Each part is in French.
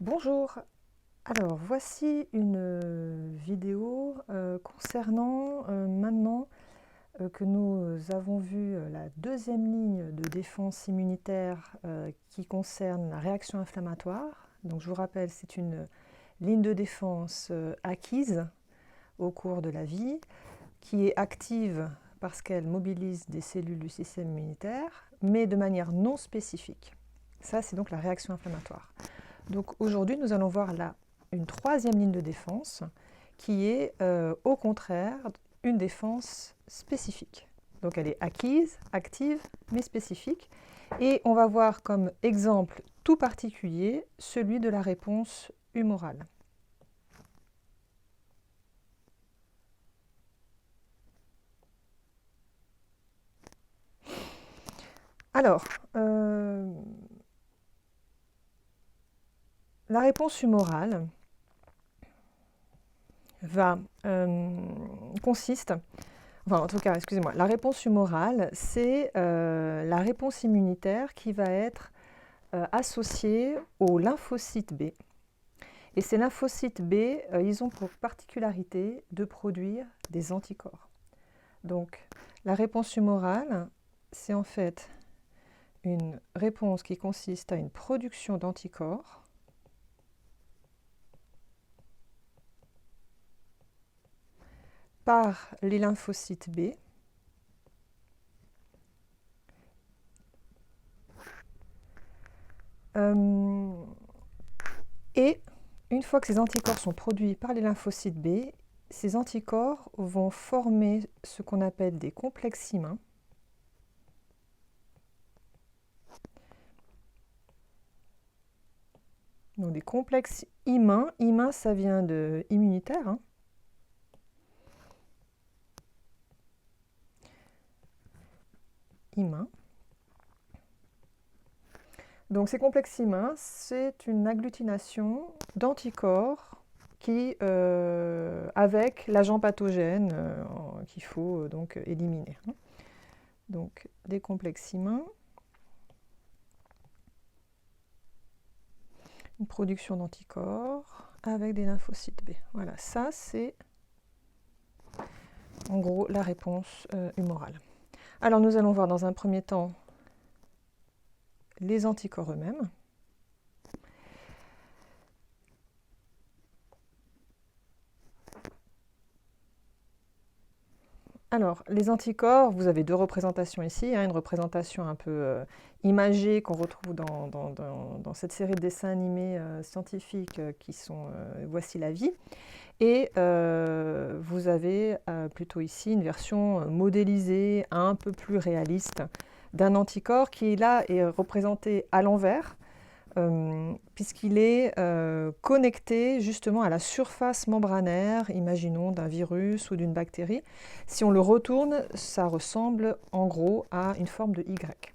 Bonjour, alors voici une vidéo concernant maintenant que nous avons vu la deuxième ligne de défense immunitaire qui concerne la réaction inflammatoire. Donc je vous rappelle, c'est une ligne de défense acquise au cours de la vie, qui est active parce qu'elle mobilise des cellules du système immunitaire, mais de manière non spécifique. Ça, c'est donc la réaction inflammatoire. Donc aujourd'hui, nous allons voir là une troisième ligne de défense qui est au contraire une défense spécifique. Donc elle est acquise, active, mais spécifique. Et on va voir comme exemple tout particulier celui de la réponse humorale. Alors, la réponse humorale consiste, enfin en tout cas, excusez-moi, la réponse humorale, c'est la réponse immunitaire qui va être associée aux lymphocytes B. Et ces lymphocytes B, ils ont pour particularité de produire des anticorps. Donc la réponse humorale, c'est en fait une réponse qui consiste à une production d'anticorps par les lymphocytes B et une fois que ces anticorps sont produits par les lymphocytes B, ces anticorps vont former ce qu'on appelle des complexes immuns. Donc des complexes immuns, immuns ça vient de immunitaire, hein. Immuns. Donc ces complexes immuns, c'est une agglutination d'anticorps qui, avec l'agent pathogène qu'il faut donc éliminer. Donc des complexes immuns, une production d'anticorps avec des lymphocytes B. Voilà, ça c'est en gros la réponse humorale. Alors nous allons voir dans un premier temps les anticorps eux-mêmes. Alors, les anticorps, vous avez deux représentations ici, hein, une représentation un peu imagée qu'on retrouve dans cette série de dessins animés scientifiques qui sont Voici la vie. Et vous avez plutôt ici une version modélisée, un peu plus réaliste d'un anticorps qui là est représenté à l'envers, puisqu'il est connecté justement à la surface membranaire, imaginons d'un virus ou d'une bactérie. Si on le retourne, ça ressemble en gros à une forme de Y.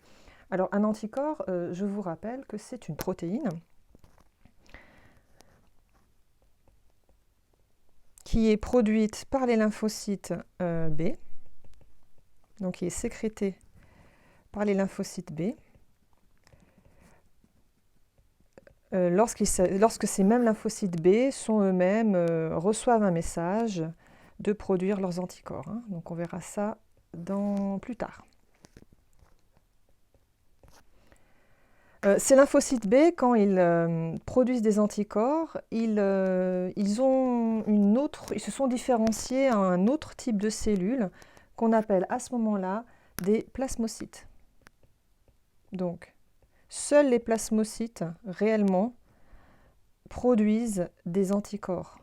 Alors un anticorps, je vous rappelle que c'est une protéine qui est produite par les lymphocytes B, donc qui est sécrétée par les lymphocytes B, lorsque ces mêmes lymphocytes B sont eux-mêmes, reçoivent un message de produire leurs anticorps. Hein. Donc on verra ça plus tard. Ces lymphocytes B, quand ils produisent des anticorps, ils se sont différenciés à un autre type de cellules qu'on appelle à ce moment-là des plasmocytes. Donc, seuls les plasmocytes réellement produisent des anticorps.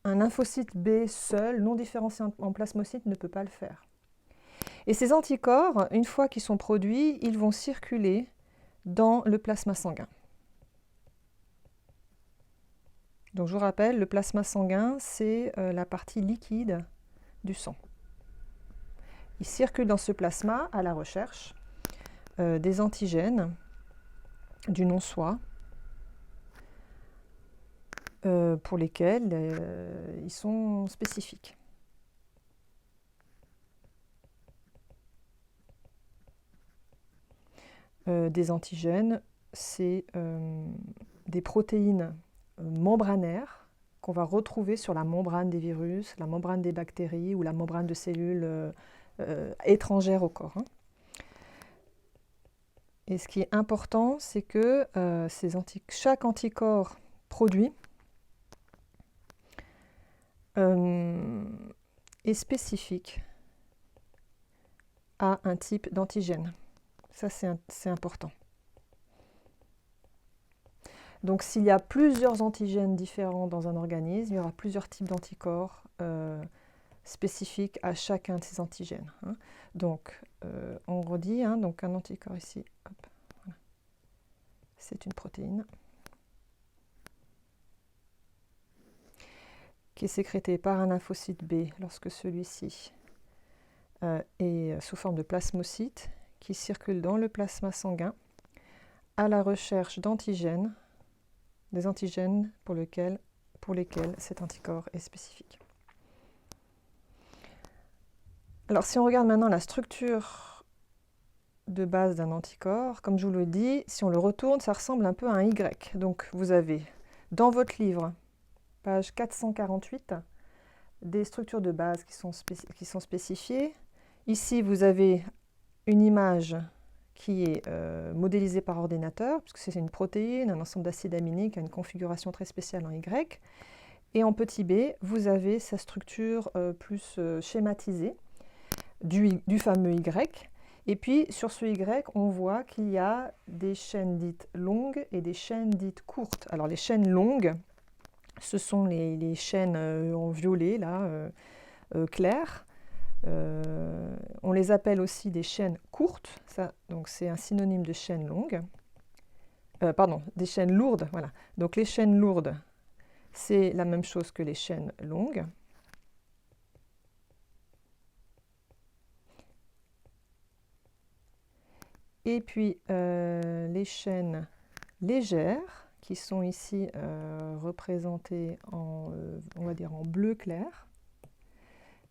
Un lymphocyte B seul, non différencié en plasmocyte, ne peut pas le faire. Et ces anticorps, une fois qu'ils sont produits, ils vont circuler dans le plasma sanguin. Donc je vous rappelle, le plasma sanguin, c'est la partie liquide du sang. Il circule dans ce plasma à la recherche des antigènes du non-soi pour lesquels ils sont spécifiques. des antigènes, c'est des protéines membranaires qu'on va retrouver sur la membrane des virus, la membrane des bactéries ou la membrane de cellules étrangères au corps. Hein. Et ce qui est important, c'est que chaque anticorps produit est spécifique à un type d'antigène. Ça, c'est important. Donc, s'il y a plusieurs antigènes différents dans un organisme, il y aura plusieurs types d'anticorps spécifiques à chacun de ces antigènes. Hein. Donc, on redit, hein, donc un anticorps ici, voilà. C'est une protéine qui est sécrétée par un lymphocyte B lorsque celui-ci est sous forme de plasmocyte qui circule dans le plasma sanguin à la recherche d'antigènes, des antigènes pour lesquels cet anticorps est spécifique. Alors, si on regarde maintenant la structure de base d'un anticorps, comme je vous l'ai dit, si on le retourne, ça ressemble un peu à un Y. Donc, vous avez dans votre livre, page 448, des structures de base qui sont spécifiées. Ici, vous avez une image qui est modélisée par ordinateur, puisque c'est une protéine, un ensemble d'acides aminés qui a une configuration très spéciale en Y. Et en petit b, vous avez sa structure plus schématisée du fameux Y. Et puis, sur ce Y, on voit qu'il y a des chaînes dites longues et des chaînes dites courtes. Alors, les chaînes longues, ce sont les chaînes en violet, là, claires. On les appelle aussi des chaînes courtes. Ça, donc, c'est un synonyme de chaîne longue. Pardon, des chaînes lourdes. Voilà. Donc, les chaînes lourdes, c'est la même chose que les chaînes longues. Et puis, les chaînes légères, qui sont ici représentées en, on va dire en bleu clair.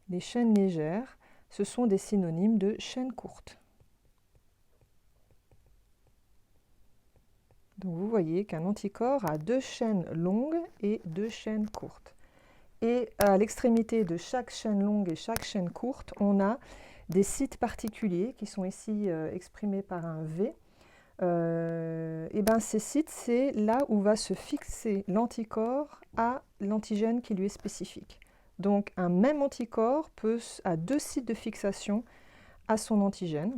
Les chaînes légères, ce sont des synonymes de chaînes courtes. Donc vous voyez qu'un anticorps a deux chaînes longues et deux chaînes courtes. Et à l'extrémité de chaque chaîne longue et chaque chaîne courte, on a des sites particuliers qui sont ici exprimés par un V. Et ben ces sites, c'est là où va se fixer l'anticorps à l'antigène qui lui est spécifique. Donc un même anticorps a deux sites de fixation à son antigène.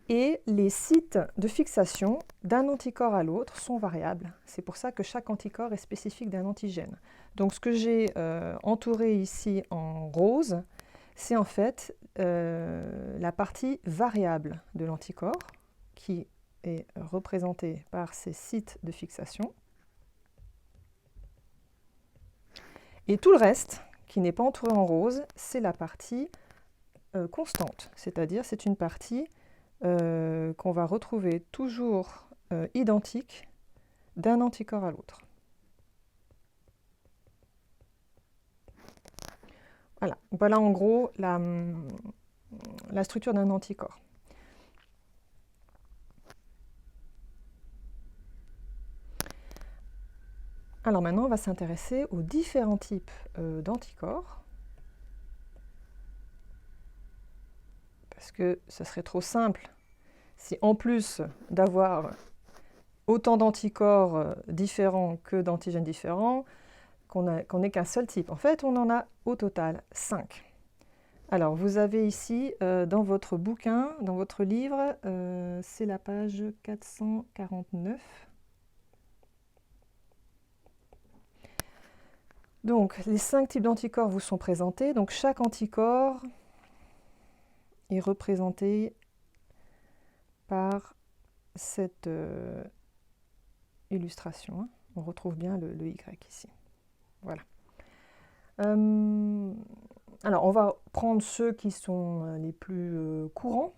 Et les sites de fixation d'un anticorps à l'autre sont variables. C'est pour ça que chaque anticorps est spécifique d'un antigène. Donc ce que j'ai entouré ici en rose, c'est en fait la partie variable de l'anticorps qui est représentée par ces sites de fixation. Et tout le reste, qui n'est pas entouré en rose, c'est la partie constante, c'est-à-dire c'est une partie qu'on va retrouver toujours identique d'un anticorps à l'autre. Voilà. Voilà en gros la structure d'un anticorps. Alors maintenant, on va s'intéresser aux différents types d'anticorps. Parce que ce serait trop simple si en plus d'avoir autant d'anticorps différents que d'antigènes différents, qu'on n'ait qu'un seul type. En fait, on en a au total 5. Alors, vous avez ici, dans votre bouquin, dans votre livre, c'est la page 449. Donc, les 5 types d'anticorps vous sont présentés. Donc, chaque anticorps est représenté par cette illustration. Hein. On retrouve bien le Y ici. Voilà. Alors, on va prendre ceux qui sont les plus courants.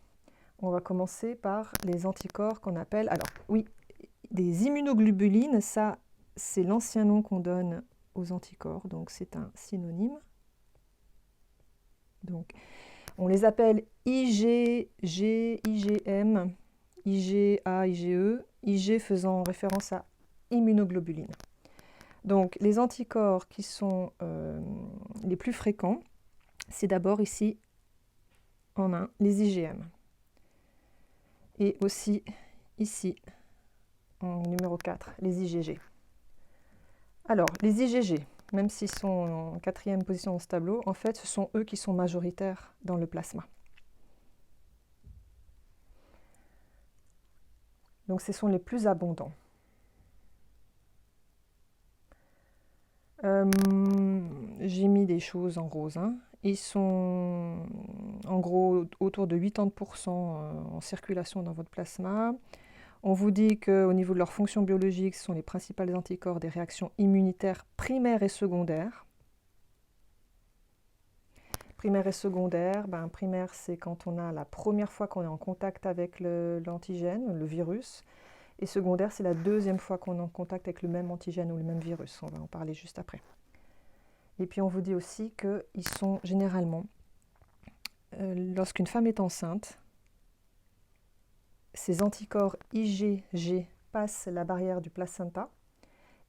On va commencer par les anticorps qu'on appelle, alors oui, des immunoglobulines. Ça, c'est l'ancien nom qu'on donne aux anticorps, donc c'est un synonyme. Donc, on les appelle IgG, IgM, IgA, IgE, Ig faisant référence à immunoglobuline. Donc les anticorps qui sont les plus fréquents, c'est d'abord ici en 1, les IgM. Et aussi ici, en numéro 4, les IgG. Alors, les IgG, même s'ils sont en 4e position dans ce tableau, en fait, ce sont eux qui sont majoritaires dans le plasma. Donc, ce sont les plus abondants. J'ai mis des choses en rose. Hein. Ils sont en gros autour de 80% en circulation dans votre plasma. On vous dit qu'au niveau de leur fonction biologique, ce sont les principaux anticorps des réactions immunitaires primaires et secondaires. Primaire et secondaire, primaire c'est quand on a la première fois qu'on est en contact avec l'antigène, le virus. Et secondaire, c'est la deuxième fois qu'on est en contact avec le même antigène ou le même virus. On va en parler juste après. Et puis on vous dit aussi qu'ils sont généralement, lorsqu'une femme est enceinte, ces anticorps IgG passent la barrière du placenta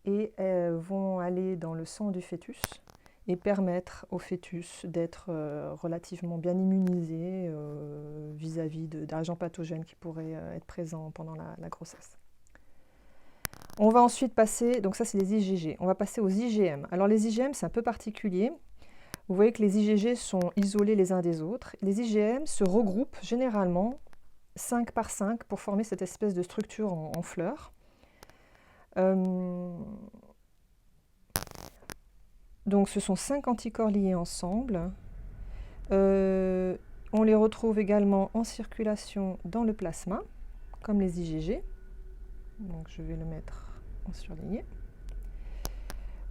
et vont aller dans le sang du fœtus et permettre au fœtus d'être relativement bien immunisé vis-à-vis d'agents pathogènes qui pourraient être présents pendant la grossesse. On va ensuite passer, donc ça c'est les IgG, on va passer aux IgM. Alors les IgM c'est un peu particulier, vous voyez que les IgG sont isolés les uns des autres. Les IgM se regroupent généralement 5 par 5 pour former cette espèce de structure en fleurs. Donc ce sont 5 anticorps liés ensemble. On les retrouve également en circulation dans le plasma, comme les IgG. Donc je vais le mettre en surligné.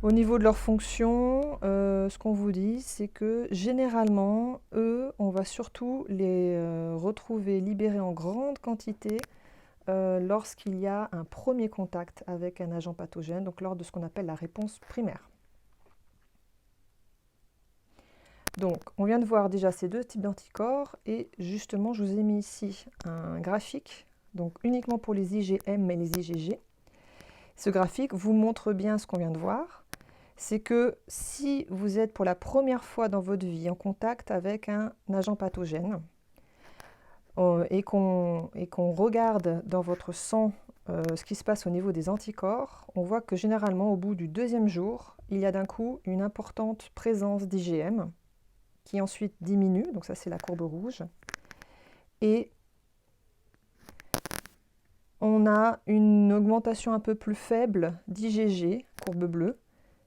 Au niveau de leur fonction, ce qu'on vous dit, c'est que généralement, eux, on va surtout les retrouver libérés en grande quantité lorsqu'il y a un premier contact avec un agent pathogène, donc lors de ce qu'on appelle la réponse primaire. Donc, on vient de voir déjà ces deux types d'anticorps et justement, je vous ai mis ici un graphique, donc uniquement pour les IgM et les IgG. Ce graphique vous montre bien ce qu'on vient de voir. C'est que si vous êtes pour la première fois dans votre vie en contact avec un agent pathogène et qu'on regarde dans votre sang ce qui se passe au niveau des anticorps, on voit que généralement au bout du 2e jour, il y a d'un coup une importante présence d'IgM qui ensuite diminue, donc ça c'est la courbe rouge, et on a une augmentation un peu plus faible d'IgG, courbe bleue,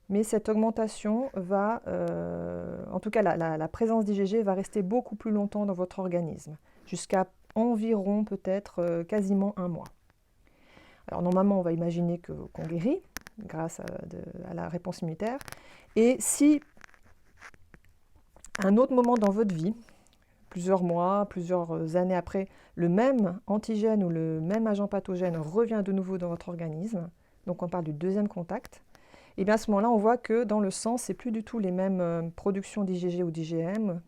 mais cette augmentation va, en tout cas la présence d'IgG va rester beaucoup plus longtemps dans votre organisme, jusqu'à environ peut-être quasiment 1 mois. Alors normalement on va imaginer qu'on guérit grâce à la réponse immunitaire, et si à un autre moment dans votre vie, plusieurs mois, plusieurs années après, le même antigène ou le même agent pathogène revient de nouveau dans votre organisme, donc on parle du 2e contact, et bien à ce moment-là, on voit que dans le sang, ce n'est plus du tout les mêmes productions d'IgG ou d'IgM,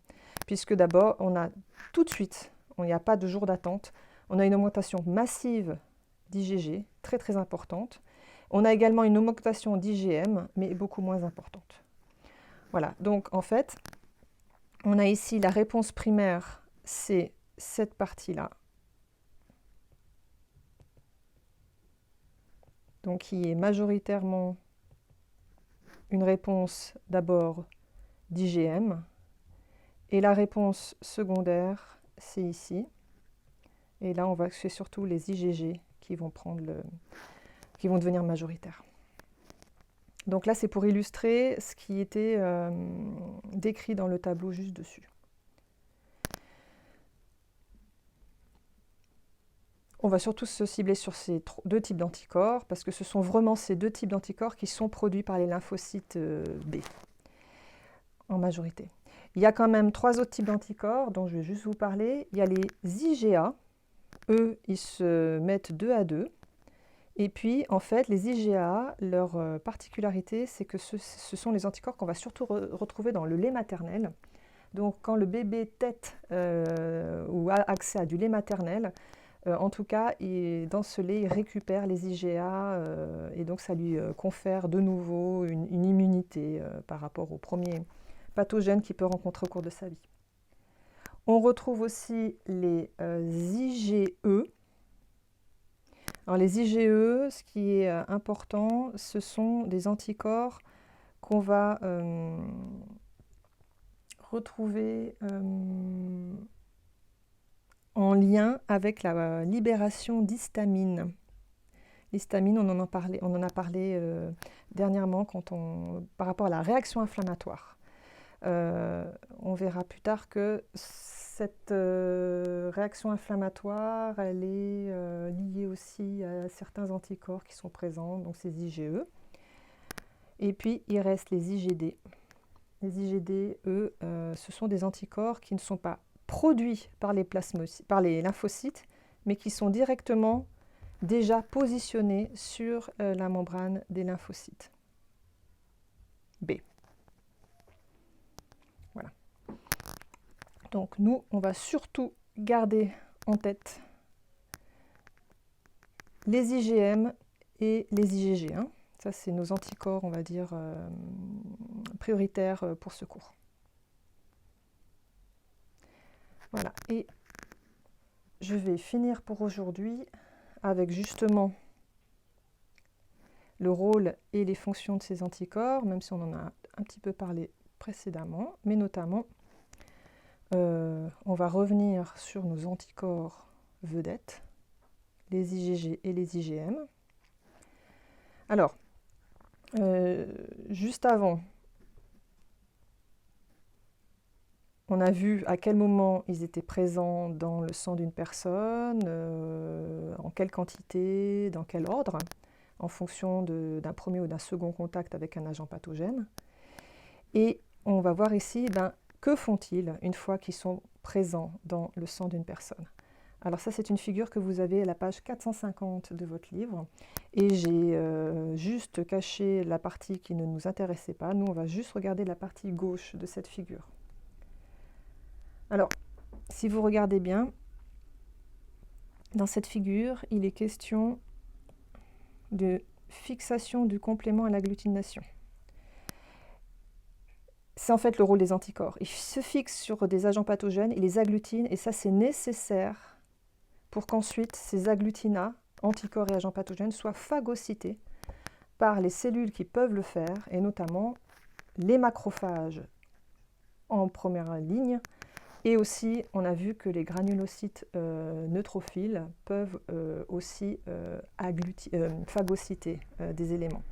puisque d'abord, on a tout de suite, il n'y a pas de jour d'attente, on a une augmentation massive d'IgG, très très importante. On a également une augmentation d'IgM, mais beaucoup moins importante. Voilà, donc en fait, on a ici la réponse primaire, c'est cette partie-là. Donc qui est majoritairement une réponse d'abord d'IgM. Et la réponse secondaire, c'est ici. Et là, on va c'est surtout les IgG qui vont devenir majoritaires. Donc là, c'est pour illustrer ce qui était décrit dans le tableau juste dessus. On va surtout se cibler sur ces deux types d'anticorps, parce que ce sont vraiment ces deux types d'anticorps qui sont produits par les lymphocytes B, en majorité. Il y a quand même 3 autres types d'anticorps dont je vais juste vous parler. Il y a les IgA, eux, ils se mettent 2 à 2. Et puis, en fait, les IgA, leur particularité, c'est que ce sont les anticorps qu'on va surtout retrouver dans le lait maternel. Donc, quand le bébé tète ou a accès à du lait maternel, En tout cas, dans ce lait, il récupère les IgA et donc ça lui confère de nouveau une immunité par rapport aux premiers pathogènes qu'il peut rencontrer au cours de sa vie. On retrouve aussi les IgE. Alors les IgE, ce qui est important, ce sont des anticorps qu'on va retrouver en lien avec la libération d'histamine. L'histamine, on en a parlé dernièrement par rapport à la réaction inflammatoire. On verra plus tard que cette réaction inflammatoire, elle est liée aussi à certains anticorps qui sont présents, donc ces IgE. Et puis, il reste les IgD. Les IgD, eux, ce sont des anticorps qui ne sont pas produits par les lymphocytes, mais qui sont directement déjà positionnés sur la membrane des lymphocytes. B. Voilà. Donc nous, on va surtout garder en tête les IgM et les IgG. Hein. Ça, c'est nos anticorps, on va dire, prioritaires pour ce cours. Voilà. Et je vais finir pour aujourd'hui avec justement le rôle et les fonctions de ces anticorps, même si on en a un petit peu parlé précédemment, mais notamment, on va revenir sur nos anticorps vedettes, les IgG et les IgM. Alors, juste avant, on a vu à quel moment ils étaient présents dans le sang d'une personne, en quelle quantité, dans quel ordre, en fonction d'un premier ou d'un second contact avec un agent pathogène. Et on va voir ici, que font-ils une fois qu'ils sont présents dans le sang d'une personne? Alors ça, c'est une figure que vous avez à la page 450 de votre livre. Et j'ai juste caché la partie qui ne nous intéressait pas. Nous, on va juste regarder la partie gauche de cette figure. Alors, si vous regardez bien, dans cette figure, il est question de fixation du complément à l'agglutination. C'est en fait le rôle des anticorps. Ils se fixent sur des agents pathogènes, ils les agglutinent, et ça, c'est nécessaire pour qu'ensuite ces agglutinats, anticorps et agents pathogènes, soient phagocytés par les cellules qui peuvent le faire, et notamment les macrophages en première ligne. Et aussi, on a vu que les granulocytes neutrophiles peuvent aussi phagocyter des éléments.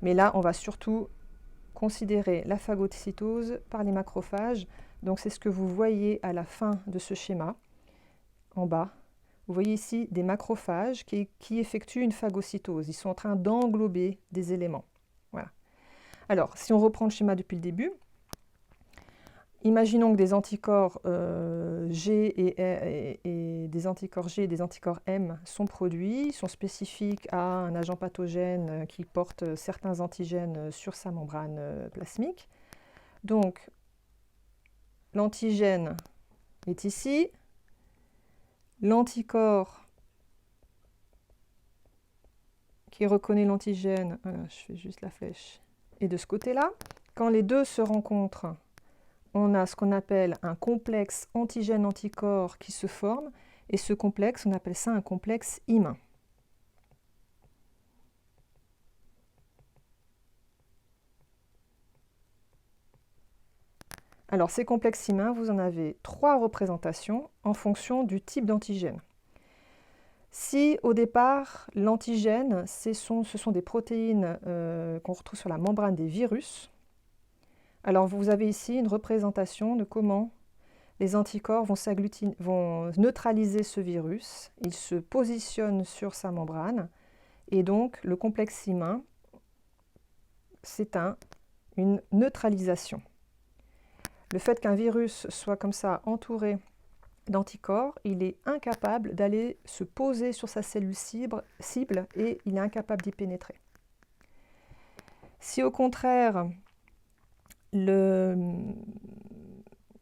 Mais là, on va surtout considérer la phagocytose par les macrophages. Donc, c'est ce que vous voyez à la fin de ce schéma, en bas. Vous voyez ici des macrophages qui effectuent une phagocytose. Ils sont en train d'englober des éléments. Voilà. Alors, si on reprend le schéma depuis le début, imaginons que des anticorps G et des anticorps G et des anticorps M sont produits, sont spécifiques à un agent pathogène qui porte certains antigènes sur sa membrane plasmique. Donc, l'antigène est ici, l'anticorps qui reconnaît l'antigène, voilà, je fais juste la flèche, est de ce côté-là. Quand les deux se rencontrent, on a ce qu'on appelle un complexe antigène-anticorps qui se forme, et ce complexe, on appelle ça un complexe IM. Alors, ces complexes IM, vous en avez 3 représentations en fonction du type d'antigène. Si au départ, l'antigène, ce sont des protéines qu'on retrouve sur la membrane des virus, alors vous avez ici une représentation de comment les anticorps vont neutraliser ce virus. Ils se positionnent sur sa membrane et donc le complexe IM, c'est une neutralisation. Le fait qu'un virus soit comme ça entouré d'anticorps, il est incapable d'aller se poser sur sa cellule cible et il est incapable d'y pénétrer. Si au contraire,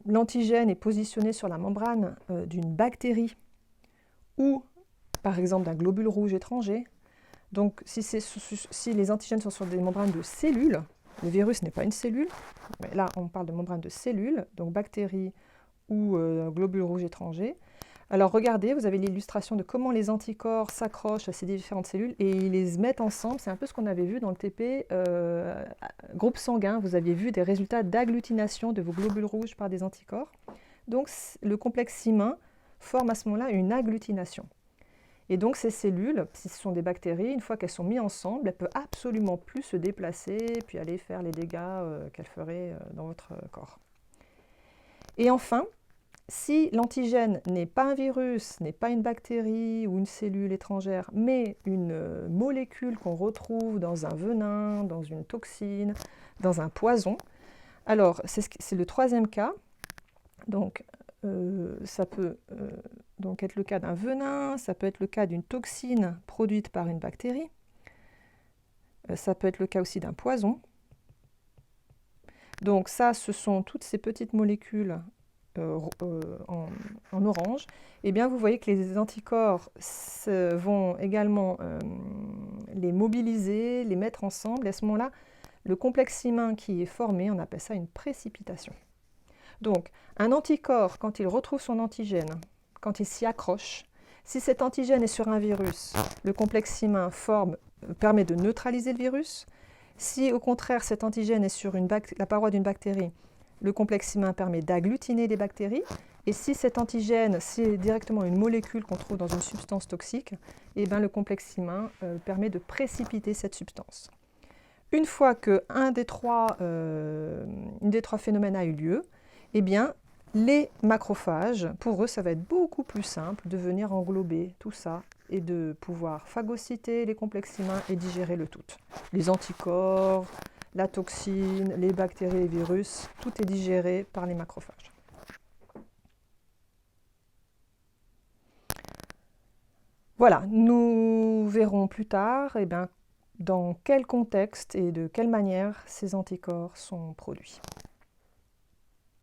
l'antigène est positionné sur la membrane d'une bactérie ou par exemple d'un globule rouge étranger. Donc si les antigènes sont sur des membranes de cellules, le virus n'est pas une cellule, mais là on parle de membrane de cellules, donc bactéries ou globules rouges étrangers. Alors regardez, vous avez l'illustration de comment les anticorps s'accrochent à ces différentes cellules et ils les mettent ensemble. C'est un peu ce qu'on avait vu dans le TP groupe sanguin. Vous aviez vu des résultats d'agglutination de vos globules rouges par des anticorps. Donc le complexe humain forme à ce moment-là une agglutination. Et donc ces cellules, si ce sont des bactéries, une fois qu'elles sont mises ensemble, elles ne peuvent absolument plus se déplacer puis aller faire les dégâts qu'elles feraient dans votre corps. Et enfin, si l'antigène n'est pas un virus, n'est pas une bactérie ou une cellule étrangère, mais une molécule qu'on retrouve dans un venin, dans une toxine, dans un poison, alors c'est le troisième cas. Donc ça peut donc être le cas d'un venin, ça peut être le cas d'une toxine produite par une bactérie, ça peut être le cas aussi d'un poison. Donc ça, ce sont toutes ces petites molécules en orange. Et bien vous voyez que les anticorps vont également les mobiliser, les mettre ensemble. Et à ce moment-là, le complexe humain qui est formé, on appelle ça une précipitation. Donc, un anticorps, quand il retrouve son antigène, quand il s'y accroche, si cet antigène est sur un virus, le complexe humain permet de neutraliser le virus. Si, au contraire, cet antigène est sur la paroi d'une bactérie, le complexe humain permet d'agglutiner les bactéries. Et si cet antigène, c'est directement une molécule qu'on trouve dans une substance toxique, eh bien, le complexe humain permet de précipiter cette substance. Une fois qu'un des trois phénomènes a eu lieu, eh bien, les macrophages, pour eux, ça va être beaucoup plus simple de venir englober tout ça et de pouvoir phagocyter les complexes humains et digérer le tout. Les anticorps, la toxine, les bactéries, les virus, tout est digéré par les macrophages. Voilà, nous verrons plus tard eh bien, dans quel contexte et de quelle manière ces anticorps sont produits.